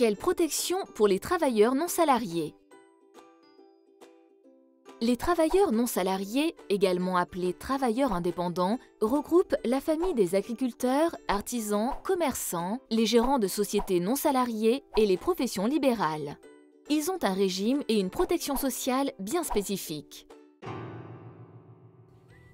Quelle protection pour les travailleurs non salariés? Les travailleurs non salariés, également appelés travailleurs indépendants, regroupent la famille des agriculteurs, artisans, commerçants, les gérants de sociétés non salariées et les professions libérales. Ils ont un régime et une protection sociale bien spécifiques.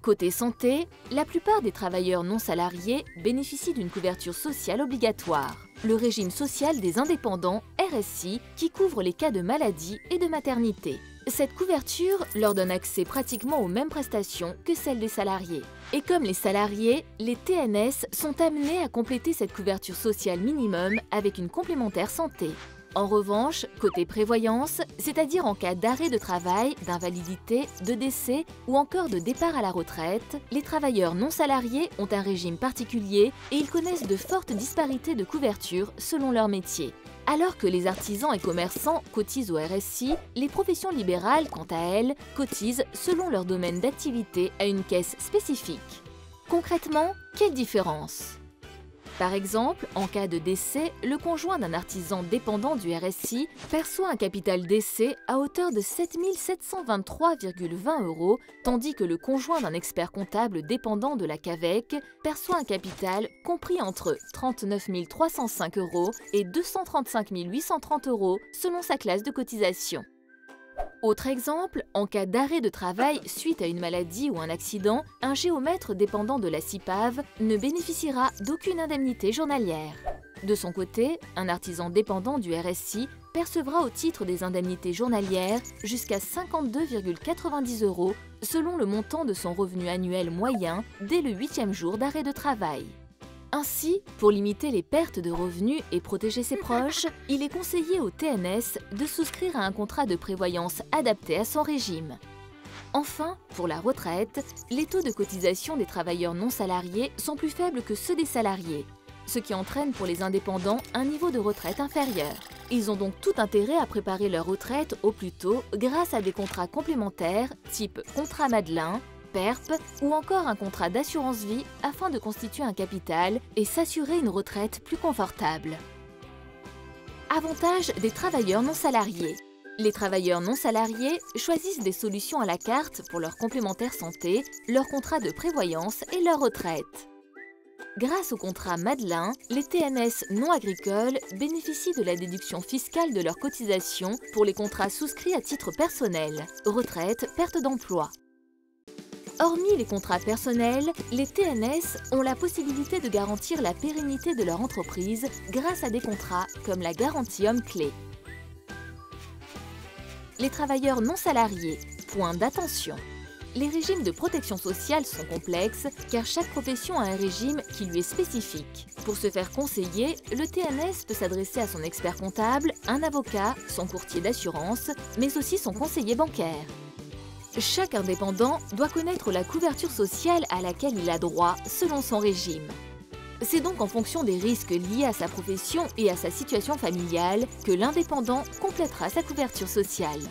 Côté santé, la plupart des travailleurs non salariés bénéficient d'une couverture sociale obligatoire, le régime social des indépendants, RSI, qui couvre les cas de maladie et de maternité. Cette couverture leur donne accès pratiquement aux mêmes prestations que celles des salariés. Et comme les salariés, les TNS sont amenés à compléter cette couverture sociale minimum avec une complémentaire santé. En revanche, côté prévoyance, c'est-à-dire en cas d'arrêt de travail, d'invalidité, de décès ou encore de départ à la retraite, les travailleurs non salariés ont un régime particulier et ils connaissent de fortes disparités de couverture selon leur métier. Alors que les artisans et commerçants cotisent au RSI, les professions libérales, quant à elles, cotisent selon leur domaine d'activité à une caisse spécifique. Concrètement, quelle différence ? Par exemple, en cas de décès, le conjoint d'un artisan dépendant du RSI perçoit un capital décès à hauteur de 7 723,20 €, tandis que le conjoint d'un expert comptable dépendant de la CAVEC perçoit un capital compris entre 39 305 € et 235 830 € selon sa classe de cotisation. Autre exemple, en cas d'arrêt de travail suite à une maladie ou un accident, un géomètre dépendant de la CIPAV ne bénéficiera d'aucune indemnité journalière. De son côté, un artisan dépendant du RSI percevra au titre des indemnités journalières jusqu'à 52,90 € selon le montant de son revenu annuel moyen dès le 8e jour d'arrêt de travail. Ainsi, pour limiter les pertes de revenus et protéger ses proches, il est conseillé au TNS de souscrire à un contrat de prévoyance adapté à son régime. Enfin, pour la retraite, les taux de cotisation des travailleurs non salariés sont plus faibles que ceux des salariés, ce qui entraîne pour les indépendants un niveau de retraite inférieur. Ils ont donc tout intérêt à préparer leur retraite au plus tôt grâce à des contrats complémentaires type contrat Madelin, PERP ou encore un contrat d'assurance vie afin de constituer un capital et s'assurer une retraite plus confortable. Avantages des travailleurs non salariés. Les travailleurs non salariés choisissent des solutions à la carte pour leur complémentaire santé, leur contrat de prévoyance et leur retraite. Grâce au contrat Madelin, les TNS non agricoles bénéficient de la déduction fiscale de leurs cotisations pour les contrats souscrits à titre personnel, retraite, perte d'emploi. Hormis les contrats personnels, les TNS ont la possibilité de garantir la pérennité de leur entreprise grâce à des contrats comme la garantie homme-clé. Les travailleurs non salariés, point d'attention. Les régimes de protection sociale sont complexes car chaque profession a un régime qui lui est spécifique. Pour se faire conseiller, le TNS peut s'adresser à son expert comptable, un avocat, son courtier d'assurance, mais aussi son conseiller bancaire. Chaque indépendant doit connaître la couverture sociale à laquelle il a droit selon son régime. C'est donc en fonction des risques liés à sa profession et à sa situation familiale que l'indépendant complétera sa couverture sociale.